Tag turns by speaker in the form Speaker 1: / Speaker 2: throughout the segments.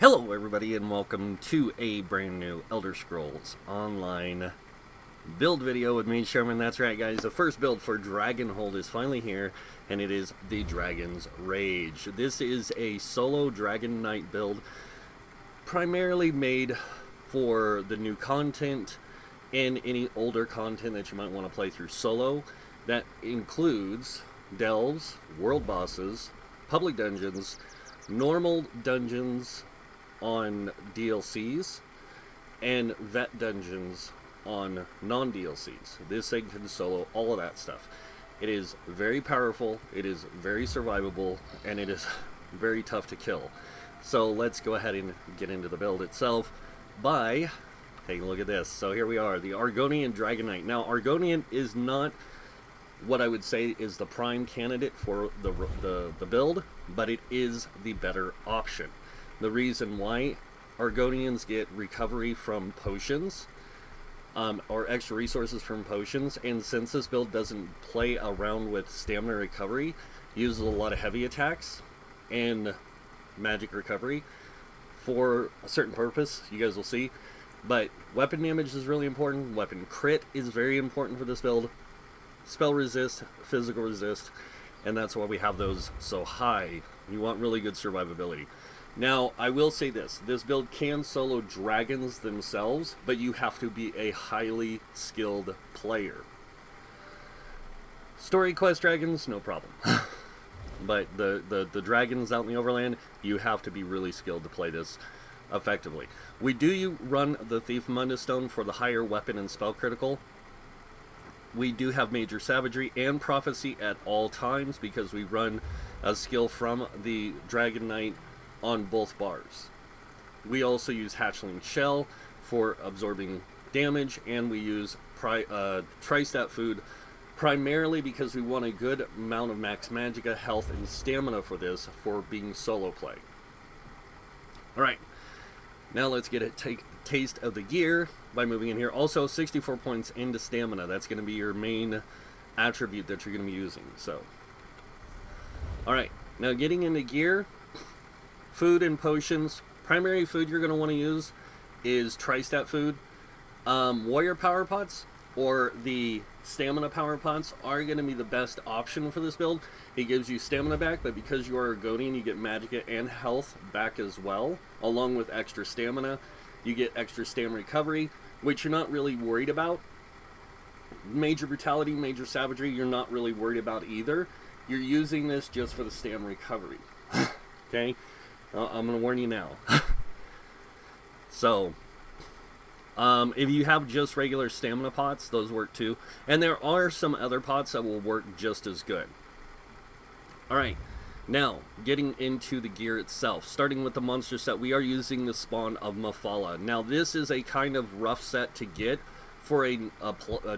Speaker 1: Hello everybody and welcome to a brand new Elder Scrolls Online build video with me, Sherman. That's right guys, the first build for Dragonhold is finally here, and it is the Dragon's Rage. This is a solo Dragon Knight build, primarily made for the new content and any older content that you might want to play through solo. That includes delves, world bosses, public dungeons, normal dungeons on DLCs, and vet dungeons on non-DLCs. This thing can solo all of that stuff. It is very powerful, it is very survivable, and it is very tough to kill. So let's go ahead and get into the build itself by taking a look at this. So here we are, the Argonian Dragon Knight. Now Argonian is not what I would say is the prime candidate for the build, but it is the better option. The reason why: Argonians get recovery from potions, or extra resources from potions, and since this build doesn't play around with stamina recovery, uses a lot of heavy attacks and magic recovery for a certain purpose, you guys will see. But weapon damage is really important, weapon crit is very important for this build, spell resist, physical resist, and that's why we have those so high. You want really good survivability. Now, I will say this build can solo dragons themselves, but you have to be a highly skilled player. Story quest dragons, no problem. But the dragons out in the overland, you have to be really skilled to play this effectively. We do run the Thief Mundus Stone for the higher weapon and spell critical. We do have Major Savagery and Prophecy at all times because we run a skill from the Dragon Knight on both bars. We also use Hatchling Shell for absorbing damage, and we use Tri-Stat Food primarily because we want a good amount of max magicka, health, and stamina for this for being solo play. Alright, now let's get a taste of the gear by moving in here. Also 64 points into stamina. That's going to be your main attribute that you're going to be using. So, alright, now getting into gear, food and potions. Primary food you're going to want to use is Tri-Stat Food. Warrior Power Pots or the Stamina Power Pots are going to be the best option for this build. It gives you stamina back, but because you are Argonian, you get magicka and health back as well, along with extra stamina. You get extra stamina recovery, which you're not really worried about. Major Brutality, Major Savagery, you're not really worried about either. You're using this just for the stamina recovery. Okay? I'm going to warn you now. So, if you have just regular stamina pots, those work too. And there are some other pots that will work just as good. Alright, now, getting into the gear itself. Starting with the monster set, we are using the Spawn of Mafala. Now, this is a kind of rough set to get for a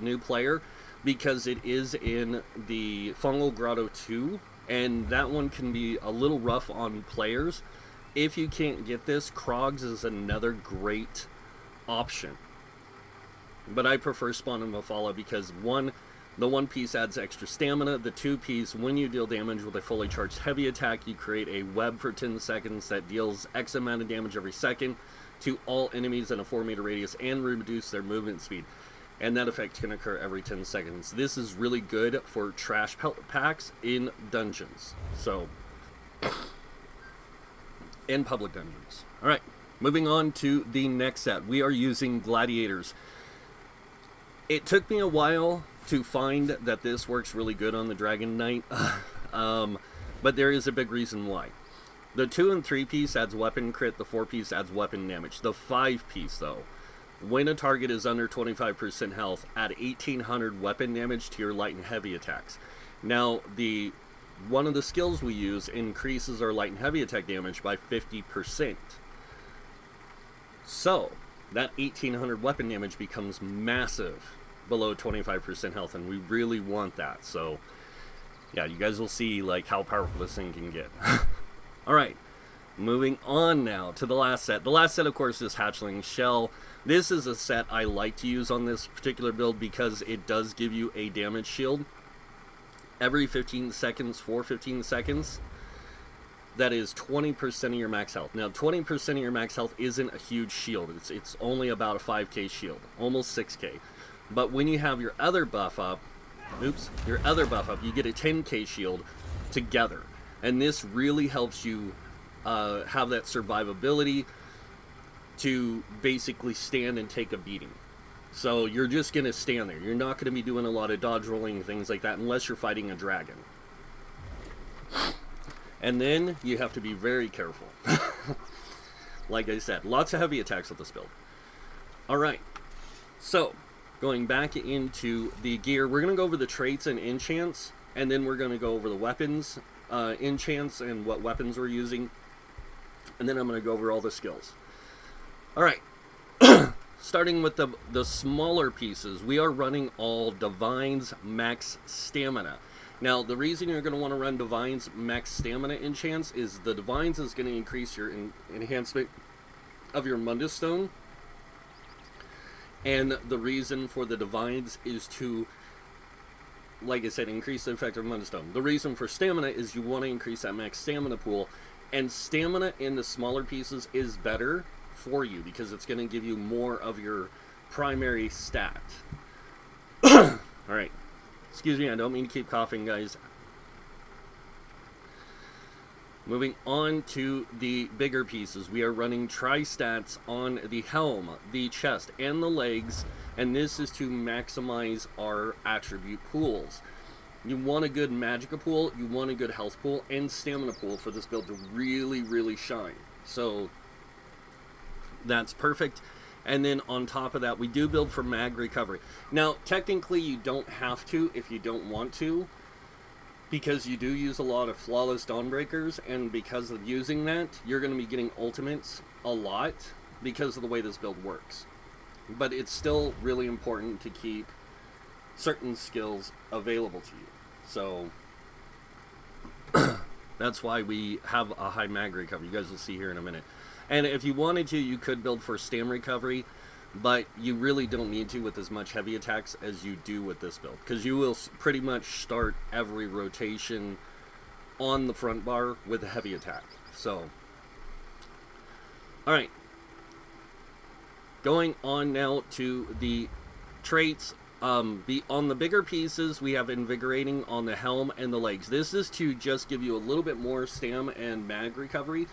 Speaker 1: new player, because it is in the Fungal Grotto 2, and that one can be a little rough on players. If you can't get this, Krogs is another great option. But I prefer Spawn of Mafala because the one piece adds extra stamina. The two piece, when you deal damage with a fully charged heavy attack, you create a web for 10 seconds that deals X amount of damage every second to all enemies in a 4-meter radius and reduce their movement speed. And that effect can occur every 10 seconds. This is really good for trash packs in dungeons. So, in public dungeons. Alright, moving on to the next set. We are using Gladiators. It took me a while to find that this works really good on the Dragon Knight, but there is a big reason why. The 2 and 3 piece adds weapon crit, the 4 piece adds weapon damage. The 5 piece though, when a target is under 25% health, add 1800 weapon damage to your light and heavy attacks. Now, one of the skills we use increases our light and heavy attack damage by 50%. So, that 1800 weapon damage becomes massive below 25% health, and we really want that. So, yeah, you guys will see like how powerful this thing can get. Alright, moving on now to the last set. The last set, of course, is Hatchling Shell. This is a set I like to use on this particular build because it does give you a damage shield every 15 seconds for 15 seconds. that is 20% of your max health. Now, 20% of your max health isn't a huge shield. It's only about a 5k shield, almost 6k. But when you have your other buff up, you get a 10k shield together. And this really helps you have that survivability to basically stand and take a beating. So you're just going to stand there. You're not going to be doing a lot of dodge rolling, things like that, unless you're fighting a dragon. And then you have to be very careful. Like I said, lots of heavy attacks with this build. Alright, so going back into the gear, we're going to go over the traits and enchants, and then we're going to go over the weapons, enchants, and what weapons we're using. And then I'm going to go over all the skills. Alright, starting with the smaller pieces, we are running all Divine's Max Stamina. Now, the reason you're going to want to run Divine's Max Stamina enchants is the Divine's is going to increase your enhancement of your Mundus Stone. And the reason for the Divine's is to, like I said, increase the effect of Mundus Stone. The reason for Stamina is you want to increase that Max Stamina pool. And Stamina in the smaller pieces is better for you because it's going to give you more of your primary stat. Alright. Excuse me, I don't mean to keep coughing, guys. Moving on to the bigger pieces. We are running tri-stats on the helm, the chest, and the legs. And this is to maximize our attribute pools. You want a good Magicka pool, you want a good health pool, and stamina pool for this build to really, really shine. So, that's perfect. And then on top of that, we do build for mag recovery. Now, technically, you don't have to if you don't want to, because you do use a lot of flawless Dawnbreakers, and because of using that, you're going to be getting ultimates a lot because of the way this build works. But it's still really important to keep certain skills available to you. So, that's why we have a high mag recovery. You guys will see here in a minute. And if you wanted to, you could build for stam recovery, but you really don't need to with as much heavy attacks as you do with this build, because you will pretty much start every rotation on the front bar with a heavy attack. So, alright. Going on now to the traits. On the bigger pieces, we have Invigorating on the helm and the legs. This is to just give you a little bit more stam and mag recovery,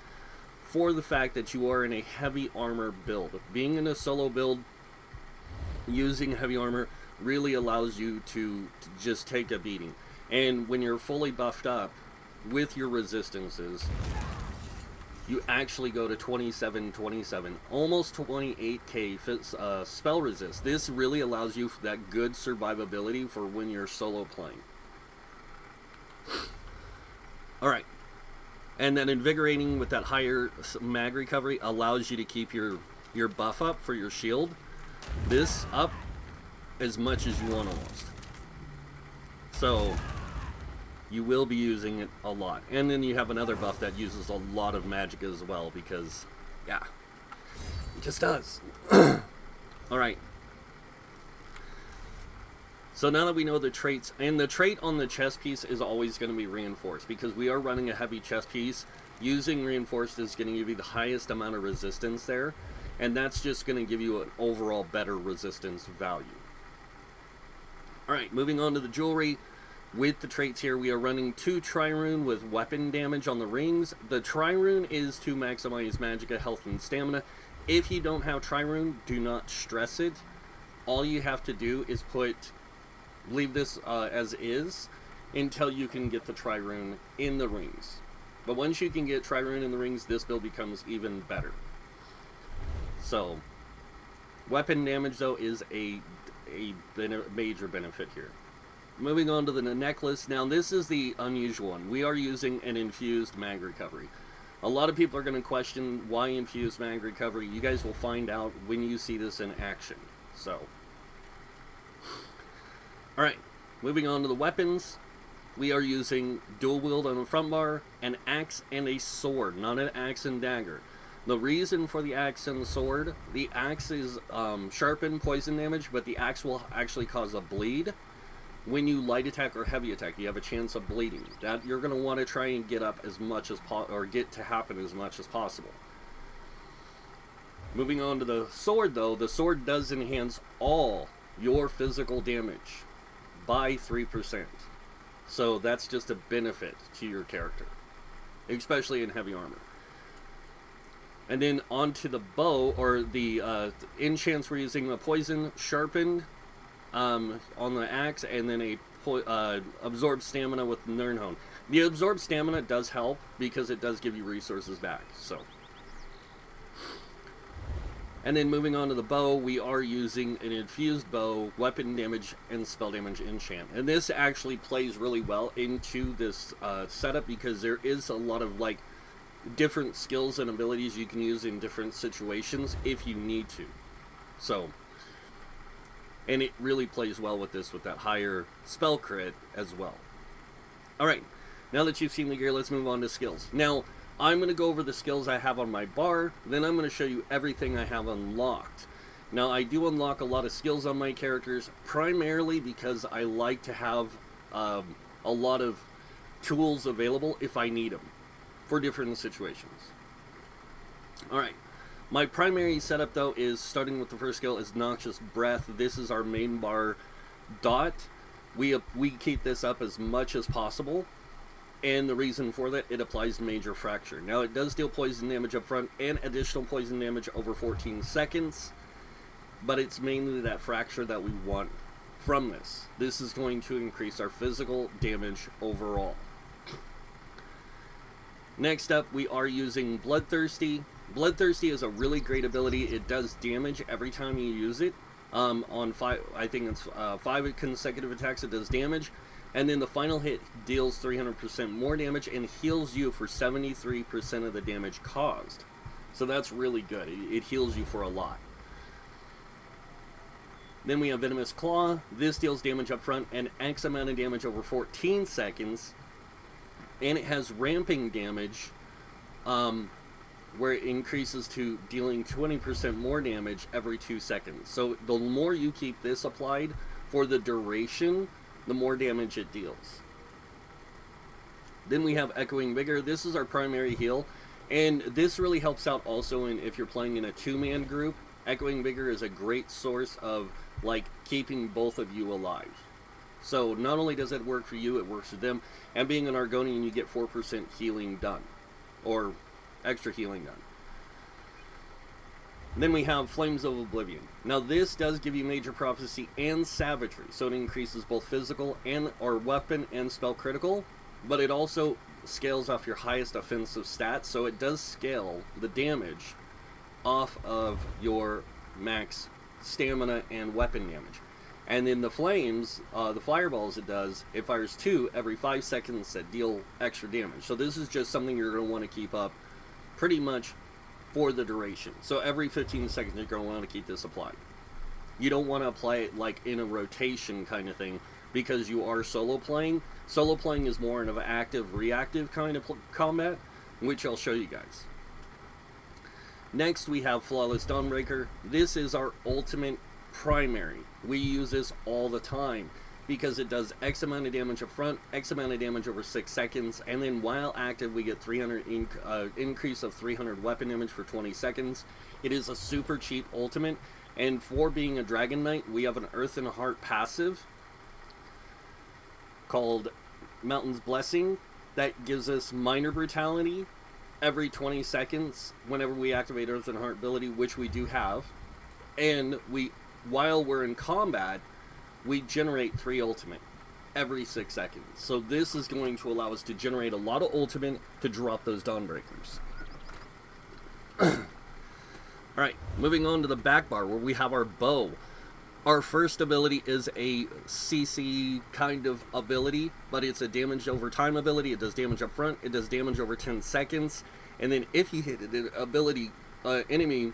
Speaker 1: for the fact that you are in a heavy armor build. Being in a solo build, using heavy armor really allows you to just take a beating. And when you're fully buffed up with your resistances, you actually go to 27, almost 28k spell resist. This really allows you that good survivability for when you're solo playing. Alright. And then Invigorating with that higher mag recovery allows you to keep your buff up for your shield. This up as much as you want almost. So, you will be using it a lot. And then you have another buff that uses a lot of magic as well because, yeah, it just does. Alright. So now that we know the traits, and the trait on the chest piece is always going to be reinforced because we are running a heavy chest piece. Using reinforced is going to give you the highest amount of resistance there, and that's just going to give you an overall better resistance value. Alright, moving on to the jewelry. With the traits here, we are running 2 Trirune with weapon damage on the rings. The Trirune is to maximize Magicka, health, and stamina. If you don't have Trirune, do not stress it. All you have to do is leave this as is until you can get the Trirune in the rings. But once you can get Trirune in the rings, this build becomes even better. So, weapon damage though is a major benefit here. Moving on to the necklace. Now this is the unusual one. We are using an infused mag recovery. A lot of people are going to question why infused mag recovery. You guys will find out when you see this in action. So, alright, moving on to the weapons. We are using dual wield on the front bar, an axe and a sword, not an axe and dagger. The reason for the axe and the sword, the axe is sharpen, poison damage, but the axe will actually cause a bleed. when you light attack or heavy attack, you have a chance of bleeding. That you're going to want to try and get up as much as or get to happen as much as possible. Moving on to the sword, though, the sword does enhance all your physical damage by 3%. So that's just a benefit to your character, especially in heavy armor. And then onto the bow, or the enchants, we're using a poison sharpened on the axe, and then a absorb stamina with Nirnhone. The absorb stamina does help because it does give you resources back. So, and then moving on to the bow, we are using an infused bow, weapon damage, and spell damage enchant. And this actually plays really well into this setup because there is a lot of like different skills and abilities you can use in different situations if you need to. So, and it really plays well with this, with that higher spell crit as well. Alright, now that you've seen the gear, let's move on to skills. Now, I'm going to go over the skills I have on my bar, then I'm going to show you everything I have unlocked. Now, I do unlock a lot of skills on my characters, primarily because I like to have a lot of tools available if I need them for different situations. Alright, my primary setup, though, is starting with the first skill is Noxious Breath. This is our main bar dot. We keep this up as much as possible, and the reason for that, it applies Major Fracture. Now, it does deal poison damage up front and additional poison damage over 14 seconds, but it's mainly that fracture that we want from this. This is going to increase our physical damage overall. Next up, we are using Bloodthirsty. Bloodthirsty is a really great ability. It does damage every time you use it. On 5, I think it's 5 consecutive attacks, it does damage. And then the final hit deals 300% more damage and heals you for 73% of the damage caused. So that's really good. It heals you for a lot. Then we have Venomous Claw. This deals damage up front and X amount of damage over 14 seconds. And it has ramping damage, where it increases to dealing 20% more damage every 2 seconds. So the more you keep this applied for the duration, the more damage it deals. Then we have Echoing Vigor. This is our primary heal, and this really helps out also if you're playing in a 2-man group. Echoing Vigor is a great source of like keeping both of you alive. So not only does it work for you, it works for them. And being an Argonian, you get 4% healing done, or extra healing done. Then we have Flames of Oblivion. Now this does give you Major Prophecy and Savagery, so it increases both physical and or weapon and spell critical, but it also scales off your highest offensive stats, so it does scale the damage off of your max stamina and weapon damage. And then the flames, the fireballs it fires 2 every 5 seconds that deal extra damage. So this is just something you're going to want to keep up pretty much for the duration. So every 15 seconds you're going to want to keep this applied. You don't want to apply it like in a rotation kind of thing because you are solo playing. Solo playing is more of an active, reactive kind of combat, which I'll show you guys. Next we have Flawless Dawnbreaker. This is our ultimate primary. We use this all the time because it does X amount of damage up front, X amount of damage over 6 seconds, and then while active we get 300 increase of 300 weapon damage for 20 seconds. It is a super cheap ultimate, and for being a Dragon Knight, we have an Earth and Heart passive called Mountain's Blessing that gives us minor brutality every 20 seconds whenever we activate Earth and Heart ability, which we do have, and while we're in combat, we generate 3 ultimate every 6 seconds. So this is going to allow us to generate a lot of ultimate to drop those Dawnbreakers. Alright, moving on to the back bar where we have our bow. Our first ability is a CC kind of ability, but it's a damage over time ability. It does damage up front, it does damage over 10 seconds, and then if you hit an ability enemy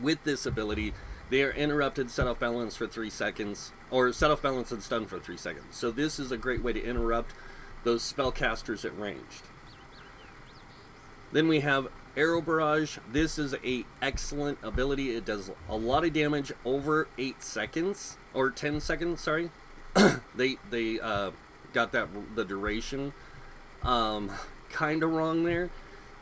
Speaker 1: with this ability, they are interrupted, set off balance for 3 seconds, or set off balance and stun for 3 seconds. So this is a great way to interrupt those spellcasters at ranged. Then we have Arrow Barrage. This is a excellent ability. It does a lot of damage over 8 seconds, or 10 seconds, sorry. They got the duration kind of wrong there.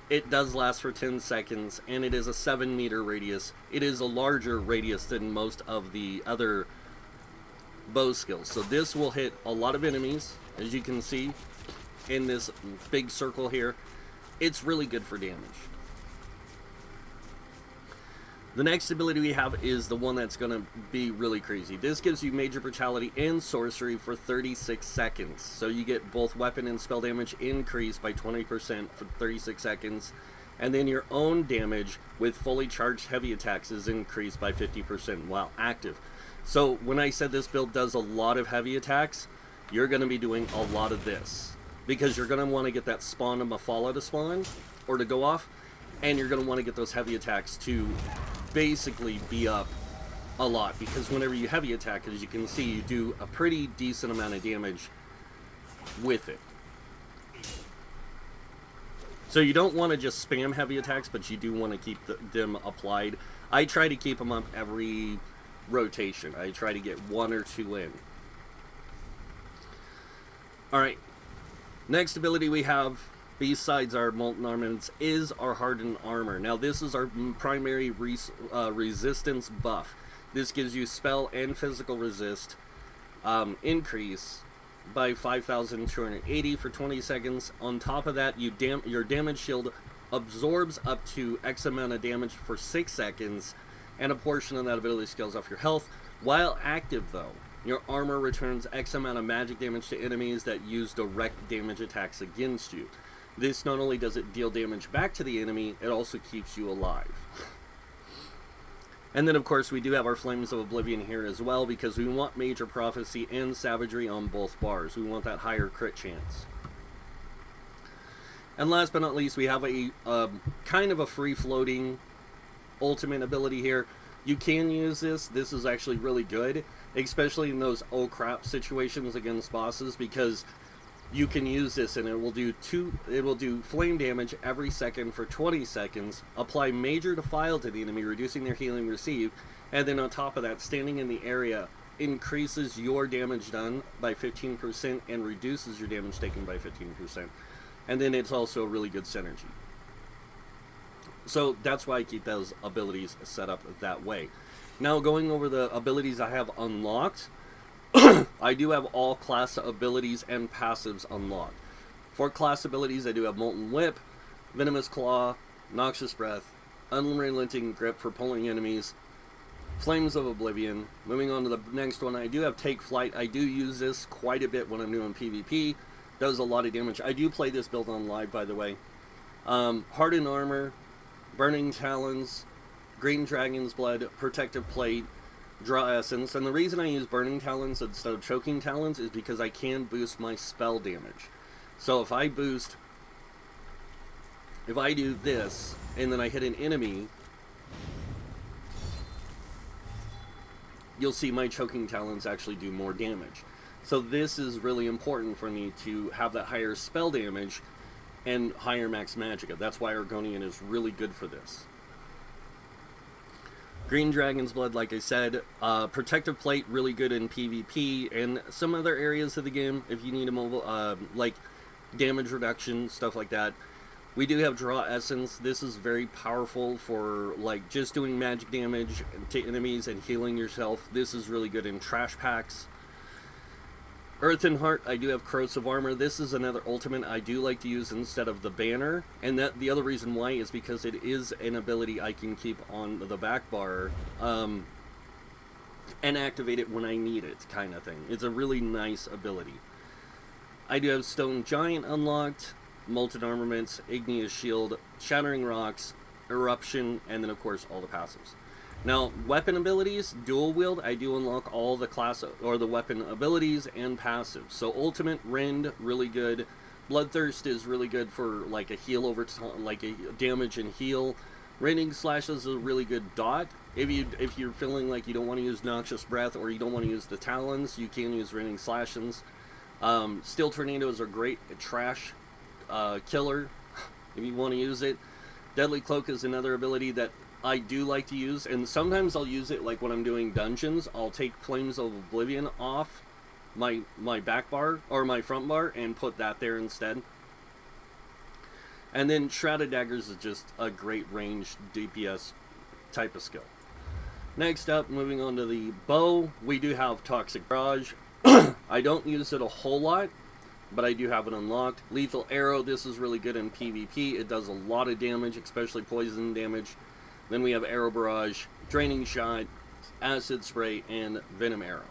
Speaker 1: It does last for 10 seconds, and it is a 7-meter radius. It is a larger radius than most of the other bow skills. So this will hit a lot of enemies, as you can see in this big circle here. It's really good for damage. The next ability we have is the one that's going to be really crazy. This gives you major brutality and sorcery for 36 seconds. So you get both weapon and spell damage increased by 20% for 36 seconds. And then your own damage with fully charged heavy attacks is increased by 50% while active. So when I said this build does a lot of heavy attacks, you're going to be doing a lot of this. Because you're going to want to get that spawn of Mafala to spawn, or to go off. And you're going to want to get those heavy attacks to basically be up a lot, because whenever you heavy attack, as you can see, you do a pretty decent amount of damage with it. So you don't want to just spam heavy attacks, but you do want to keep them applied. I try to keep them up every rotation. I try to get 1 or 2 in. Alright, next ability we have, besides our molten armaments, is our hardened armor. Now this is our primary resistance buff. This gives you spell and physical resist increase by 5,280 for 20 seconds. On top of that, your damage shield absorbs up to X amount of damage for 6 seconds, and a portion of that ability scales off your health. While active though, your armor returns X amount of magic damage to enemies that use direct damage attacks against you. This not only does it deal damage back to the enemy, it also keeps you alive. And then of course we do have our Flames of Oblivion here as well, because we want Major Prophecy and Savagery on both bars. We want that higher crit chance. And last but not least, we have a kind of a free-floating ultimate ability here. You can use this. This is actually really good, especially in those oh crap situations against bosses, because you can use this and it will do flame damage every second for 20 seconds, apply Major Defile to the enemy, reducing their healing received, and then on top of that, standing in the area increases your damage done by 15% and reduces your damage taken by 15%. And then it's also a really good synergy. So that's why I keep those abilities set up that way. Now going over the abilities I have unlocked, I do have all class abilities and passives unlocked. For class abilities, I do have Molten Whip, Venomous Claw, Noxious Breath, Unrelenting Grip for pulling enemies, Flames of Oblivion. Moving on to the next one, I do have Take Flight. I do use this quite a bit when I'm doing PvP. Does a lot of damage. I do play this build on live, by the way. Hardened Armor, Burning Talons, Green Dragon's Blood, Protective Plate, Draw Essence. And the reason I use Burning Talons instead of Choking Talons is because I can boost my spell damage. So if I do this and then I hit an enemy, you'll see my Choking Talons actually do more damage. So this is really important for me to have that higher spell damage and higher max magicka. That's why Argonian is really good for this. Green Dragon's Blood, like I said. Protective Plate, really good in PvP and some other areas of the game if you need a mobile, like damage reduction, stuff like that. We do have Draw Essence. This is very powerful for like just doing magic damage to enemies and healing yourself. This is really good in trash packs. Earthen Heart, I do have Corrosive Armor. This is another ultimate I do like to use instead of the banner, and that the other reason why is because it is an ability I can keep on the back bar and activate it when I need it, kind of thing. It's a really nice ability. I do have Stone Giant unlocked, Molten Armaments, Igneous Shield, Shattering Rocks, Eruption, and then of course all the passives. Now, weapon abilities, dual wield, I do unlock all the class or the weapon abilities and passives. So ultimate, Rend, really good. Bloodthirst is really good for like a heal over time, like a damage and heal. Raining Slash is a really good dot. If you're feeling like you don't want to use Noxious Breath or you don't want to use the Talons, you can use Raining Slashes. Steel Tornadoes are great trash killer if you want to use it. Deadly Cloak is another ability that I do like to use, and sometimes I'll use it like when I'm doing dungeons. I'll take Flames of Oblivion off my back bar or my front bar and put that there instead. And then Shrouded Daggers is just a great range DPS type of skill. Next up, moving on to the bow, we do have Toxic Barrage. I don't use it a whole lot, but I do have it unlocked. Lethal Arrow, this is really good in PvP. It does a lot of damage, especially poison damage. Then we have Arrow Barrage, Draining Shot, Acid Spray, and Venom Arrow.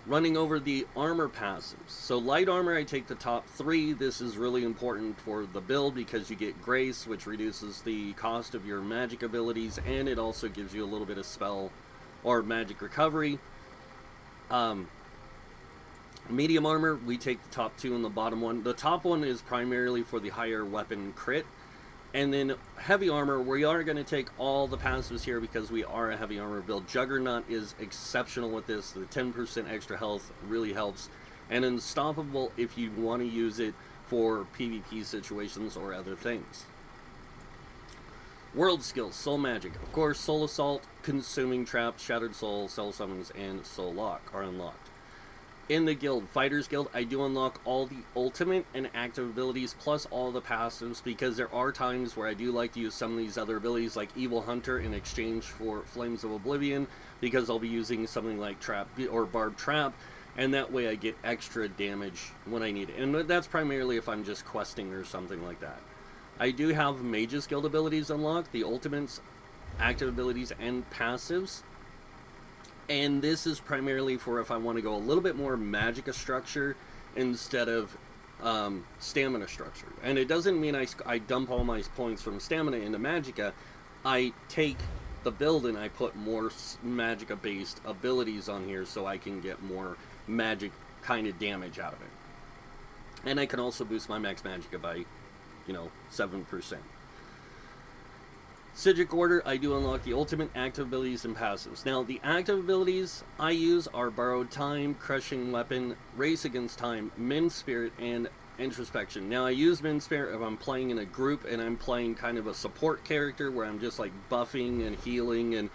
Speaker 1: Running over the armor passives. So light armor, I take the top 3. This is really important for the build because you get Grace, which reduces the cost of your magic abilities, and it also gives you a little bit of spell or magic recovery. Medium armor, we take the top 2 and the bottom 1. The top 1 is primarily for the higher weapon crit. And then heavy armor, we are going to take all the passives here because we are a heavy armor build. Juggernaut is exceptional with this. The 10% extra health really helps. And Unstoppable if you want to use it for PvP situations or other things. World skills, Soul Magic. Of course, Soul Assault, Consuming Trap, Shattered Soul, Cell Summons, and Soul Lock are unlocked. In the guild, Fighters Guild, I do unlock all the ultimate and active abilities plus all the passives because there are times where I do like to use some of these other abilities like Evil Hunter in exchange for Flames of Oblivion because I'll be using something like Trap or Barb Trap, and that way I get extra damage when I need it. And that's primarily if I'm just questing or something like that. I do have Mages Guild abilities unlocked, the ultimates, active abilities, and passives. And this is primarily for if I want to go a little bit more Magicka structure instead of Stamina structure. And it doesn't mean I dump all my points from Stamina into Magicka. I take the build and I put more Magicka-based abilities on here so I can get more magic kind of damage out of it. And I can also boost my max Magicka by, 7%. Psijic Order, I do unlock the ultimate, active abilities, and passives. Now, the active abilities I use are Borrowed Time, Crushing Weapon, Race Against Time, Min Spirit, and Introspection. Now, I use Min Spirit if I'm playing in a group and I'm playing kind of a support character where I'm just like buffing and healing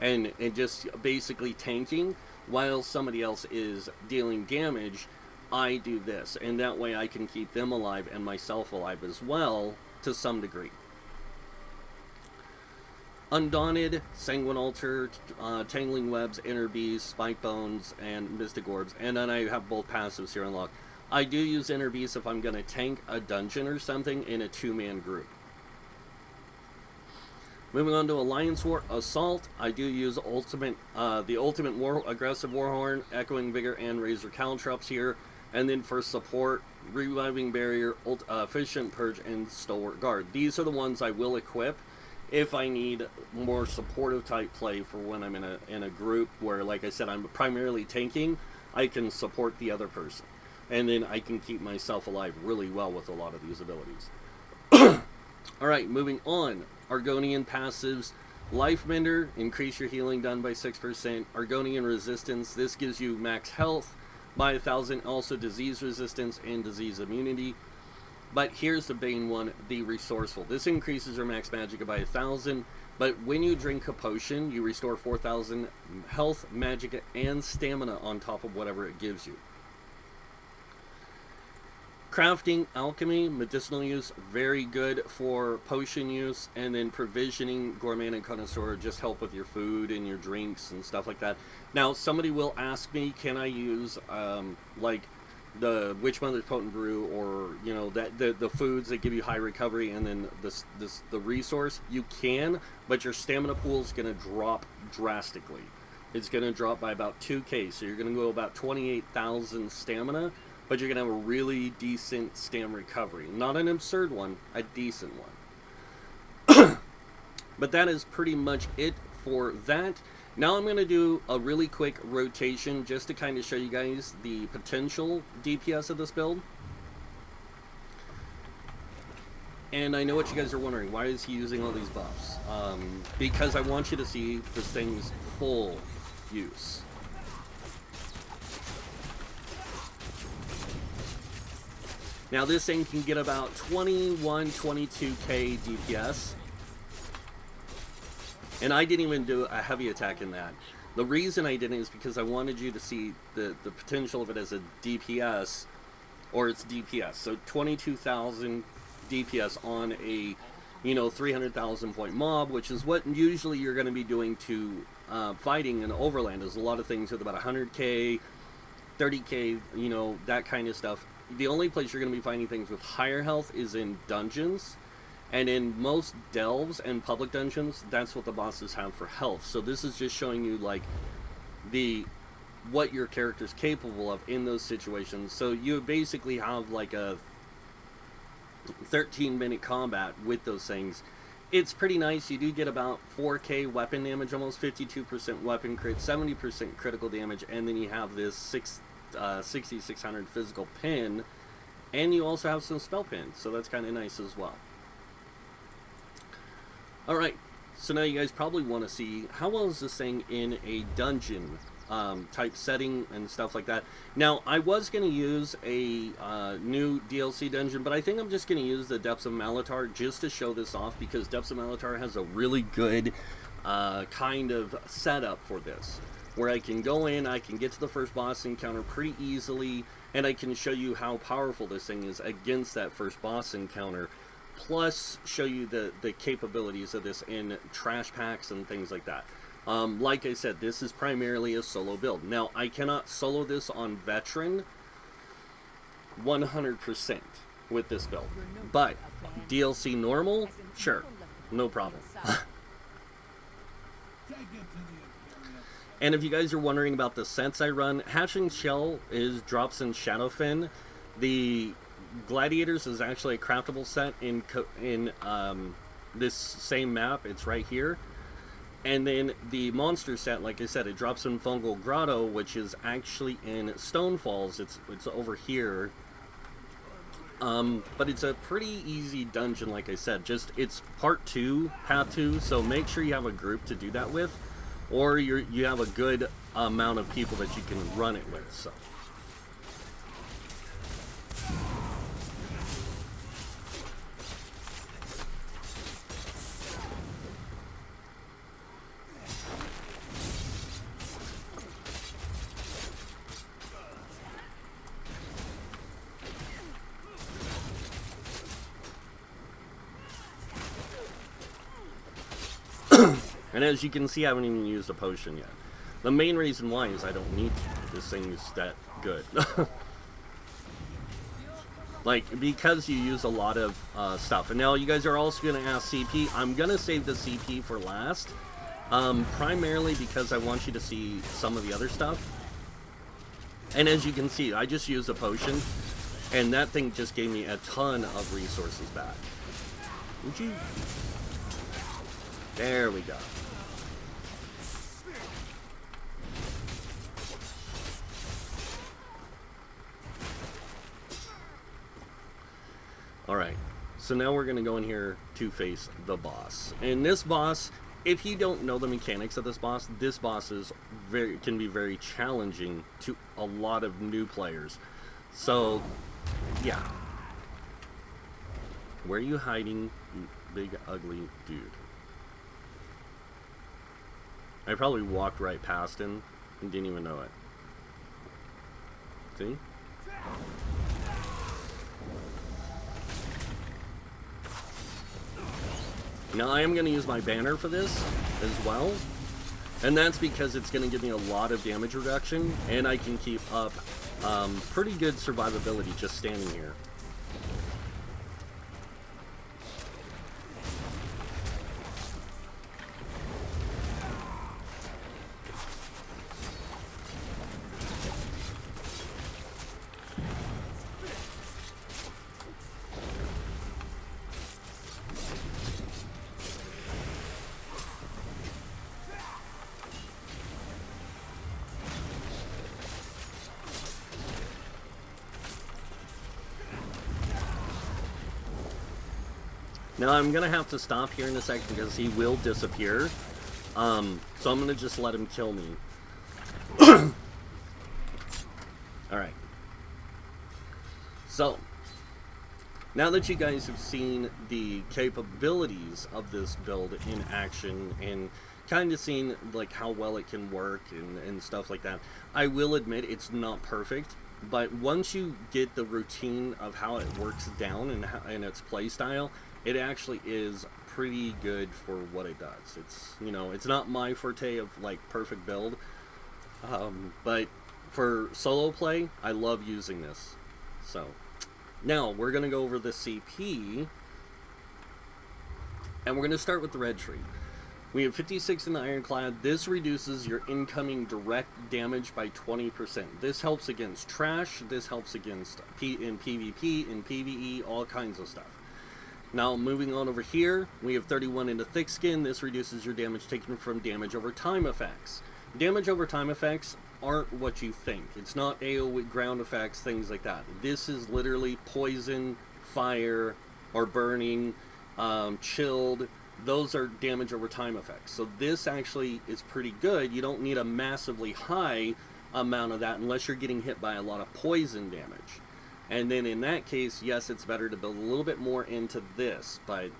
Speaker 1: and just basically tanking while somebody else is dealing damage. I do this, and that way I can keep them alive and myself alive as well to some degree. Undaunted, Sanguine Altar, Tangling Webs, Inner Beast, Spike Bones, and Mystic Orbs. And then I have both passives here unlocked. I do use Inner Beast if I'm going to tank a dungeon or something in a 2-man group. Moving on to Alliance War Assault, I do use the Ultimate Aggressive Warhorn, Echoing Vigor, and Razor Caltrops here. And then for support, Reviving Barrier, Efficient Purge, and Stalwart Guard. These are the ones I will equip if I need more supportive type play for when I'm in a group where, like I said, I'm primarily tanking. I can support the other person, and then I can keep myself alive really well with a lot of these abilities. Alright, moving on. Argonian passives. Life Mender, increase your healing done by 6%. Argonian Resistance, this gives you max health by 1,000, also disease resistance and disease immunity. But here's the Bane one, the Resourceful. This increases your max Magicka by 1,000, but when you drink a potion, you restore 4,000 health, Magicka, and stamina on top of whatever it gives you. Crafting, Alchemy, medicinal use, very good for potion use, and then Provisioning, Gourmet and Connoisseur just help with your food and your drinks and stuff like that. Now, somebody will ask me, can I use, like, the Witch Mother's Potent Brew, or the foods that give you high recovery, and then the resource? You can, but your stamina pool is going to drop drastically. It's going to drop by about 2k, so you're going to go about 28,000 stamina, but you're going to have a really decent stam recovery. Not an absurd one, a decent one. But that is pretty much it for that. Now I'm going to do a really quick rotation just to kind of show you guys the potential DPS of this build. And I know what you guys are wondering, why is he using all these buffs? Because I want you to see this thing's full use. Now this thing can get about 22k DPS. And I didn't even do a heavy attack in that. The reason I didn't is because I wanted you to see the potential of it as a DPS, or its DPS. So 22,000 DPS on a, 300,000 point mob, which is what usually you're going to be doing to fighting in Overland. Is a lot of things with about 100k, 30k, that kind of stuff. The only place you're going to be finding things with higher health is in dungeons. And in most delves and public dungeons, that's what the bosses have for health. So this is just showing you, like, what your character's capable of in those situations. So you basically have, like, a 13-minute combat with those things. It's pretty nice. You do get about 4k weapon damage, almost 52% weapon crit, 70% critical damage, and then you have this 6,600 physical pin, and you also have some spell pins, so that's kind of nice as well. Alright, so now you guys probably want to see how well is this thing in a dungeon type setting and stuff like that. Now, I was going to use a new DLC dungeon, but I think I'm just going to use the Depths of Malatar just to show this off, because Depths of Malatar has a really good kind of setup for this, where I can go in, I can get to the first boss encounter pretty easily, and I can show you how powerful this thing is against that first boss encounter. Plus, show you the capabilities of this in trash packs and things like that. Like I said, this is primarily a solo build. Now, I cannot solo this on Veteran 100% with this build. But, DLC normal? Sure. No problem. And if you guys are wondering about the sets I run, Hatching Shell drops in Shadowfen. The Gladiators is actually a craftable set in this same map. It's right here. And then the monster set, like I said, it drops in Fungal Grotto, which is actually in Stone Falls. It's over here. But it's a pretty easy dungeon, like I said. It's part 2, path 2, so make sure you have a group to do that with, or you have a good amount of people that you can run it with. So. And as you can see, I haven't even used a potion yet. The main reason why is I don't need to. This thing is that good. Like, because you use a lot of stuff. And now you guys are also going to ask CP. I'm going to save the CP for last. Primarily because I want you to see some of the other stuff. And as you can see, I just used a potion. And that thing just gave me a ton of resources back. Would you? There we go. Alright, so now we're going to go in here to face the boss. And this boss, if you don't know the mechanics of this boss is can be very challenging to a lot of new players. So, yeah. Where are you hiding, you big ugly dude? I probably walked right past him and didn't even know it. See? Now I am going to use my banner for this as well, and that's because it's going to give me a lot of damage reduction, and I can keep up pretty good survivability just standing here. Now I'm going to have to stop here in a second because he will disappear. So I'm going to just let him kill me. Alright. So, now that you guys have seen the capabilities of this build in action and kind of seen like how well it can work and stuff like that. I will admit it's not perfect, but once you get the routine of how it works down and its play style, it actually is pretty good for what it does. It's, you know, it's not my forte of like perfect build, but for solo play, I love using this. So now we're gonna go over the CP, and we're gonna start with the red tree. We have 56 in the ironclad. This reduces your incoming direct damage by 20%. This helps against trash. This helps against in PvP, in PvE, all kinds of stuff. Now, moving on over here, we have 31 into thick skin. This reduces your damage taken from damage over time effects. Damage over time effects aren't what you think. It's not AoE ground effects, things like that. This is literally poison, fire, or burning, chilled. Those are damage over time effects. So this actually is pretty good. You don't need a massively high amount of that unless you're getting hit by a lot of poison damage. And then in that case, yes, it's better to build a little bit more into this, but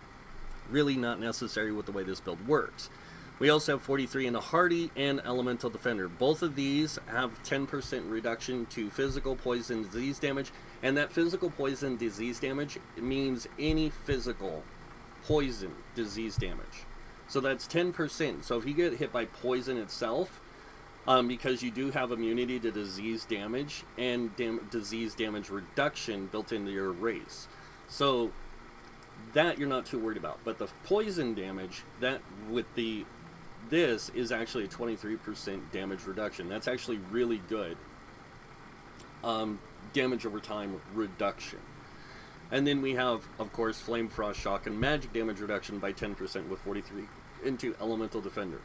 Speaker 1: really not necessary with the way this build works. We also have 43 into Hardy and Elemental Defender. Both of these have 10% reduction to physical, poison, disease damage. And that physical, poison, disease damage means any physical poison disease damage. So that's 10%. So if you get hit by poison itself, because you do have immunity to disease damage and disease damage reduction built into your race, so that you're not too worried about. But the poison damage, that with this is actually a 23% damage reduction. That's actually really good damage over time reduction. And then we have, of course, Flame, Frost, Shock, and Magic damage reduction by 10% with 43 into Elemental Defender.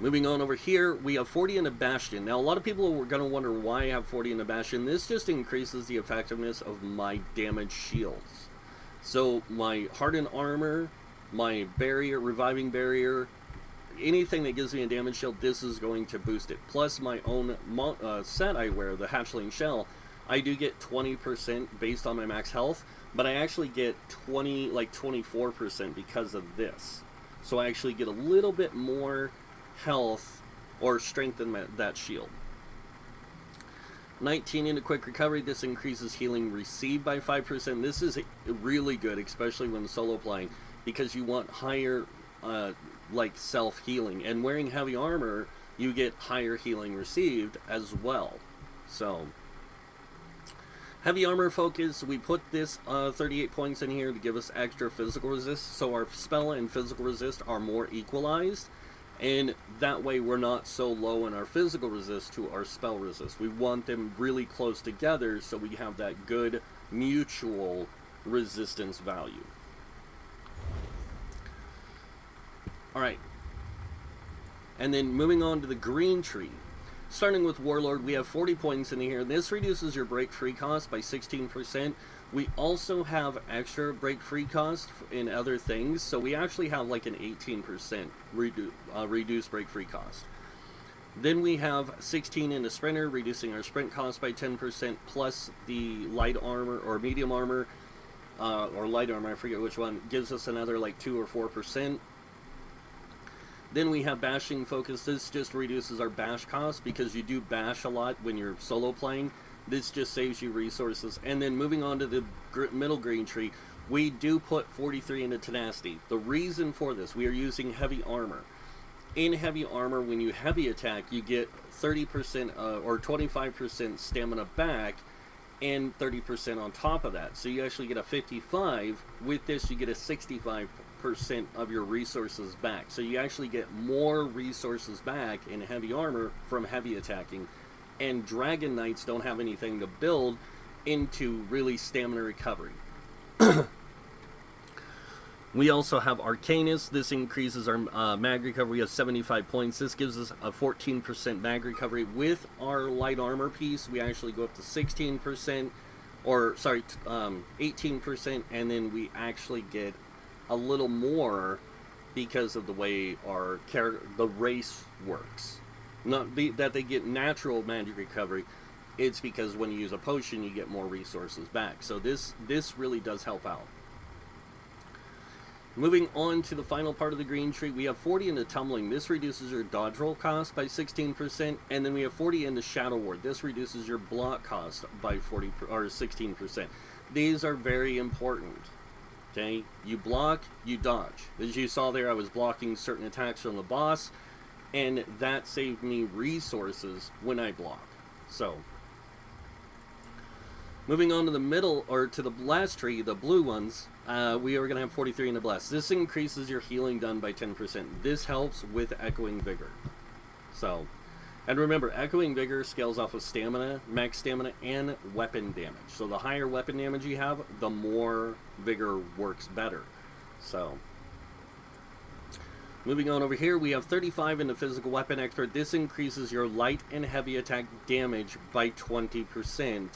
Speaker 1: Moving on over here, we have 40 into Bastion. Now, a lot of people are going to wonder why I have 40 into Bastion. This just increases the effectiveness of my damage shields. So, my Hardened Armor, my Barrier, Reviving Barrier, anything that gives me a damage shield, this is going to boost it. Plus, my own set I wear, the Hatchling Shell, I do get 20% based on my max health, but I actually get 24% because of this. So I actually get a little bit more health or strengthen that shield. 19 into Quick Recovery. This increases healing received by 5%. This is really good, especially when solo playing, because you want higher self-healing. And wearing heavy armor, you get higher healing received as well. So heavy armor focus, we put this 38 points in here to give us extra physical resist, so our spell and physical resist are more equalized, and that way we're not so low in our physical resist to our spell resist. We want them really close together so we have that good mutual resistance value. Alright, and then moving on to the green tree. Starting with Warlord, we have 40 points in here. This reduces your break free cost by 16%. We also have extra break free cost in other things, so we actually have like an 18% reduced break free cost. Then we have 16 into Sprinter, reducing our sprint cost by 10%, plus the light armor or medium armor, or light armor, I forget which one, gives us another like 2 or 4%. Then we have Bashing Focus. This just reduces our bash cost because you do bash a lot when you're solo playing. This just saves you resources. And then moving on to the middle green tree, we do put 43 into Tenacity. The reason for this, we are using heavy armor. In heavy armor, when you heavy attack, you get 30% or 25% stamina back and 30% on top of that. So you actually get a 55. With this, you get a 65% of your resources back. So you actually get more resources back in heavy armor from heavy attacking. And Dragon Knights don't have anything to build into really stamina recovery. We also have Arcanist. This increases our mag recovery of 75 points. This gives us a 14% mag recovery. With our light armor piece, we actually go up to 16%, or sorry, 18%, and then we actually get a little more because of the way the race works. Not that they get natural magic recovery, it's because when you use a potion, you get more resources back. So this really does help out. Moving on to the final part of the green tree, we have 40 into Tumbling. This reduces your dodge roll cost by 16%, and then we have 40 into Shadow Ward. This reduces your block cost by 16%. These are very important. Okay, you block, you dodge. As you saw there, I was blocking certain attacks from the boss, and that saved me resources when I block. So, moving on to the middle, or to the blast tree, the blue ones, we are going to have 43 in the blast. This increases your healing done by 10%. This helps with Echoing Vigor. So, and remember, Echoing Vigor scales off of stamina, max stamina, and weapon damage. So the higher weapon damage you have, the more Vigor works better. So, moving on over here, we have 35 in the Physical Weapon Expert. This increases your light and heavy attack damage by 20%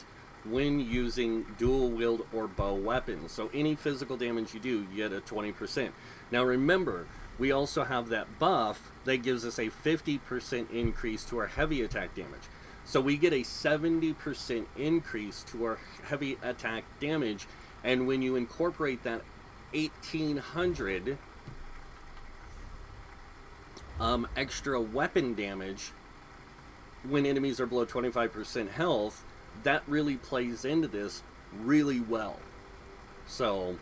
Speaker 1: when using dual wield or bow weapons. So any physical damage you do, you get a 20%. Now remember, we also have that buff that gives us a 50% increase to our heavy attack damage. So we get a 70% increase to our heavy attack damage, and when you incorporate that 1800 extra weapon damage when enemies are below 25% health, that really plays into this really well. So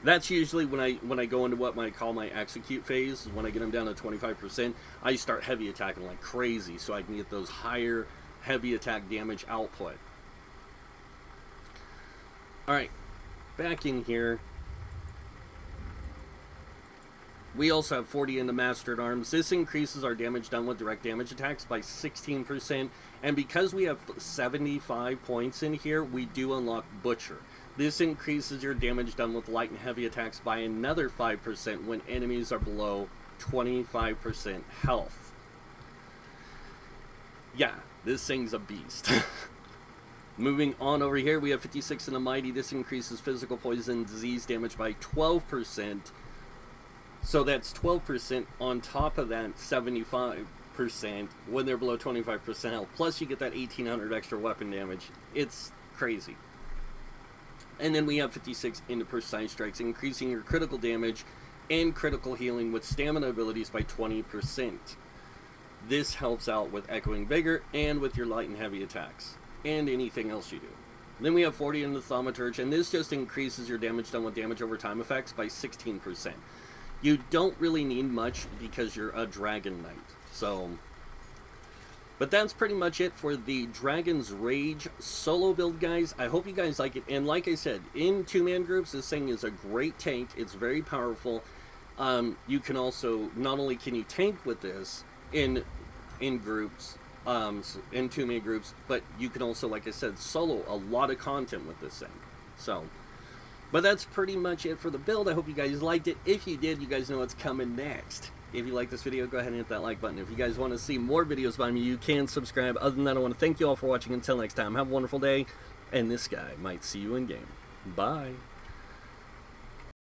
Speaker 1: that's usually when I go into what I call my execute phase. When I get them down to 25%, I start heavy attacking like crazy so I can get those higher heavy attack damage output. Alright, back in here, we also have 40 in the Mastered Arms. This increases our damage done with direct damage attacks by 16%. And because we have 75 points in here, we do unlock Butcher. This increases your damage done with light and heavy attacks by another 5% when enemies are below 25% health. Yeah, this thing's a beast. Moving on over here, we have 56 in the Mighty. This increases physical poison disease damage by 12%. So that's 12% on top of that 75% when they're below 25% health. Plus you get that 1800 extra weapon damage. It's crazy. And then we have 56 into Precise Strikes, increasing your critical damage and critical healing with stamina abilities by 20%. This helps out with Echoing Vigor and with your light and heavy attacks and anything else you do. Then we have 40 into Thaumaturge, and this just increases your damage done with damage over time effects by 16%. You don't really need much because you're a Dragon Knight. So, but that's pretty much it for the Dragon's Rage solo build, guys. I hope you guys like it. And like I said, in two-man groups, this thing is a great tank. It's very powerful. You can also, not only can you tank with this in groups, in two-man groups, but you can also, like I said, solo a lot of content with this thing. So, but that's pretty much it for the build. I hope you guys liked it. If you did, you guys know what's coming next. If you like this video, go ahead and hit that like button. If you guys want to see more videos by me, you can subscribe. Other than that, I want to thank you all for watching. Until next time, have a wonderful day, and this guy might see you in game. Bye.